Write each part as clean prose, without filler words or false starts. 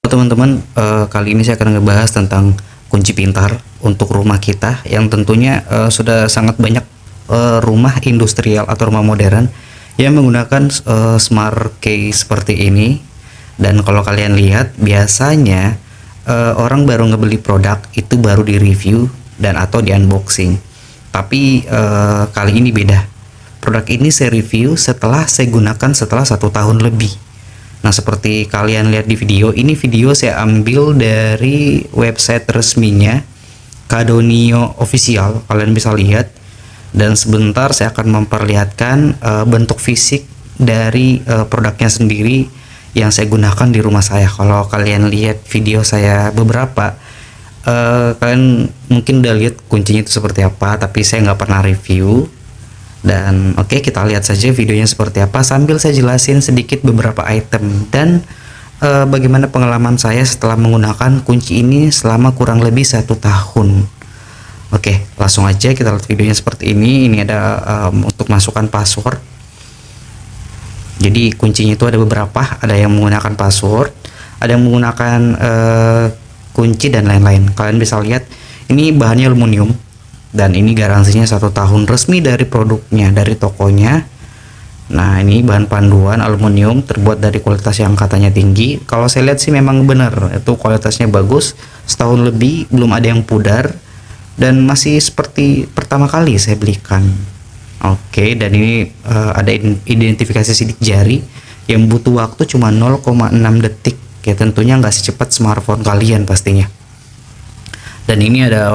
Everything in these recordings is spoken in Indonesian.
Teman-teman, kali ini saya akan ngebahas tentang kunci pintar untuk rumah kita yang tentunya sudah sangat banyak rumah industrial atau rumah modern yang menggunakan smart key seperti ini. Dan kalau kalian lihat, biasanya orang baru ngebeli produk itu baru di review dan atau di unboxing. Tapi kali ini beda. Produk ini saya review setelah saya gunakan setelah 1 tahun lebih. Nah, seperti kalian lihat di video ini, video saya ambil dari website resminya Kadonio Official, kalian bisa lihat. Dan sebentar saya akan memperlihatkan bentuk fisik dari produknya sendiri yang saya gunakan di rumah saya. Kalau kalian lihat video saya beberapa, kalian mungkin udah lihat kuncinya itu seperti apa, tapi saya nggak pernah review. Dan oke, kita lihat saja videonya seperti apa sambil saya jelasin sedikit beberapa item dan bagaimana pengalaman saya setelah menggunakan kunci ini selama kurang lebih 1 tahun. Oke, langsung aja kita lihat videonya seperti ini. Ini ada untuk masukkan password. Jadi kuncinya itu ada beberapa, ada yang menggunakan password, ada yang menggunakan kunci dan lain-lain. Kalian bisa lihat ini bahannya aluminium. Dan ini garansinya 1 tahun resmi dari produknya, dari tokonya. Nah, ini bahan panduan aluminium terbuat dari kualitas yang katanya tinggi. Kalau saya lihat sih memang benar, itu kualitasnya bagus. Setahun lebih belum ada yang pudar dan masih seperti pertama kali saya belikan. Oke, dan ini ada identifikasi sidik jari yang butuh waktu cuma 0,6 detik. Ya tentunya nggak secepat smartphone kalian pastinya. Dan ini ada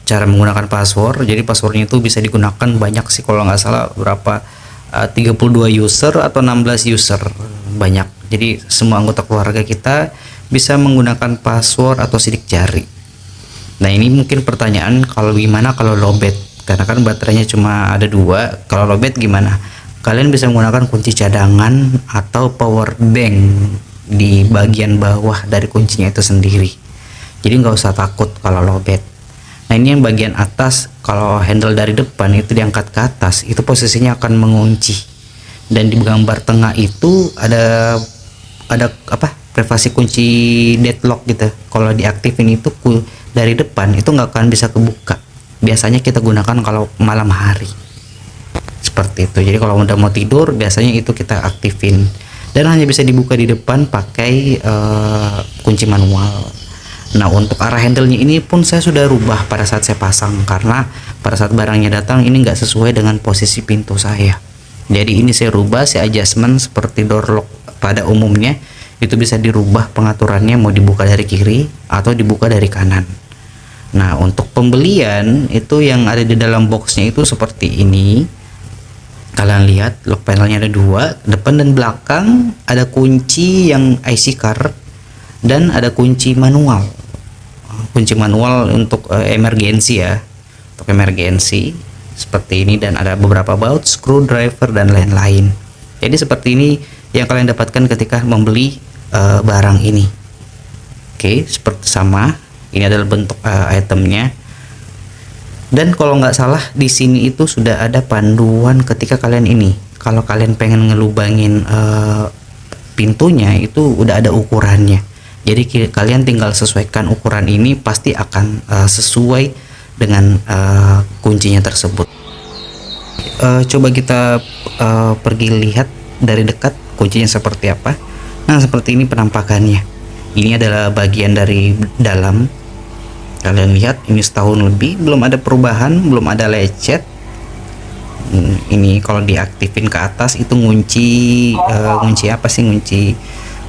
cara menggunakan password. Jadi passwordnya itu bisa digunakan banyak sih, kalau nggak salah berapa 32 user atau 16 user, banyak. Jadi semua anggota keluarga kita bisa menggunakan password atau sidik jari. Nah, ini mungkin pertanyaan, kalau gimana kalau lowbat, karena kan baterainya cuma ada 2. Kalau lowbat gimana? Kalian bisa menggunakan kunci cadangan atau power bank di bagian bawah dari kuncinya itu sendiri. Jadi nggak usah takut kalau lowbat. Nah, ini yang bagian atas, kalau handle dari depan itu diangkat ke atas, itu posisinya akan mengunci. Dan di gambar tengah itu ada apa? Privasi kunci deadlock gitu. Kalau diaktifin itu dari depan itu nggak akan bisa kebuka. Biasanya kita gunakan kalau malam hari. Seperti itu. Jadi kalau udah mau tidur biasanya itu kita aktifin. Dan hanya bisa dibuka di depan pakai kunci manual. Nah, untuk arah handle-nya ini pun saya sudah rubah pada saat saya pasang, karena pada saat barangnya datang ini nggak sesuai dengan posisi pintu saya. Jadi ini saya rubah, saya adjustment seperti door lock pada umumnya itu bisa dirubah pengaturannya, mau dibuka dari kiri atau dibuka dari kanan. Nah, untuk pembelian itu yang ada di dalam boxnya itu seperti ini. Kalian lihat lock panelnya ada 2, depan dan belakang. Ada kunci yang IC card dan ada kunci manual. Kunci manual untuk emergency ya, untuk emergency seperti ini. Dan ada beberapa baut, screwdriver dan lain-lain. Jadi seperti ini yang kalian dapatkan ketika membeli barang ini. Oke, seperti sama. Ini adalah bentuk itemnya. Dan kalau nggak salah di sini itu sudah ada panduan ketika kalian ini. Kalau kalian pengen ngelubangin pintunya itu udah ada ukurannya. Jadi kalian tinggal sesuaikan ukuran ini, pasti akan sesuai dengan kuncinya tersebut. Coba kita pergi lihat dari dekat kuncinya seperti apa. Nah, seperti ini penampakannya. Ini adalah bagian dari dalam. Kalian lihat ini setahun lebih belum ada perubahan, belum ada lecet. Ini kalau diaktifin ke atas itu ngunci apa sih,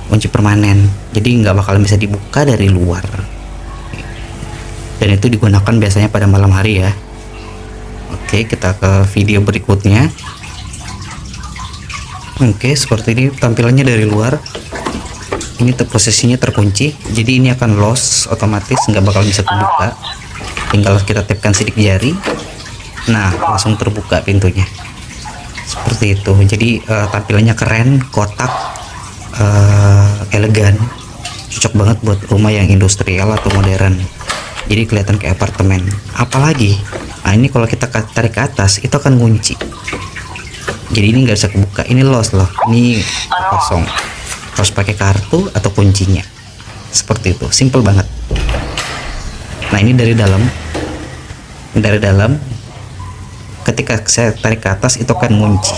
kunci permanen, jadi nggak bakalan bisa dibuka dari luar. Dan itu digunakan biasanya pada malam hari ya. Oke, kita ke video berikutnya. Oke, seperti ini tampilannya dari luar. Ini posisinya terkunci, jadi ini akan lost otomatis, nggak bakal bisa kebuka. Tinggal kita tapkan sidik jari, nah langsung terbuka pintunya. Seperti itu. Jadi tampilannya keren, kotak, elegan, cocok banget buat rumah yang industrial atau modern. Jadi kelihatan kayak apartemen. Apalagi, nah ini kalau kita tarik ke atas itu akan kunci. Jadi ini nggak bisa kebuka, ini lost loh, ini kosong. Harus pakai kartu atau kuncinya. seperti itu, simple banget. Nah ini dari dalam ketika saya tarik ke atas itu akan ngunci,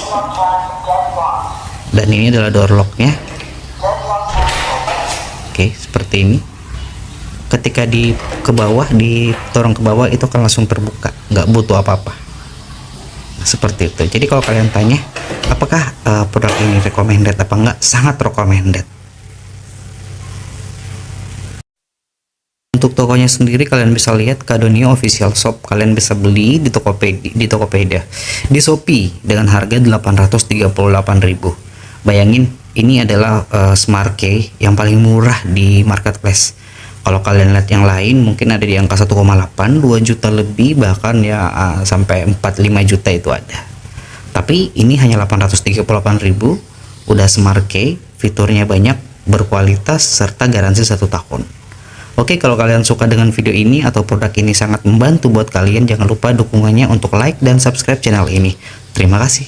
dan ini adalah door locknya. Oke, seperti ini. Ketika didorong ke bawah itu akan langsung terbuka, nggak butuh apa-apa. Seperti itu. Jadi kalau kalian tanya apakah produk ini recommended apa enggak, sangat recommended. Untuk tokonya sendiri kalian bisa lihat Kadonia Official Shop, kalian bisa beli di Tokopedia, di Shopee dengan harga 838.000. Bayangin ini adalah Smart Key yang paling murah di marketplace. Kalau kalian lihat yang lain mungkin ada di angka 1,8, 2 juta lebih, bahkan ya sampai 4-5 juta itu ada. Tapi ini hanya 838.000, udah Smart Key, fiturnya banyak, berkualitas, serta garansi 1 tahun. Oke, kalau kalian suka dengan video ini atau produk ini sangat membantu buat kalian, jangan lupa dukungannya untuk like dan subscribe channel ini. Terima kasih.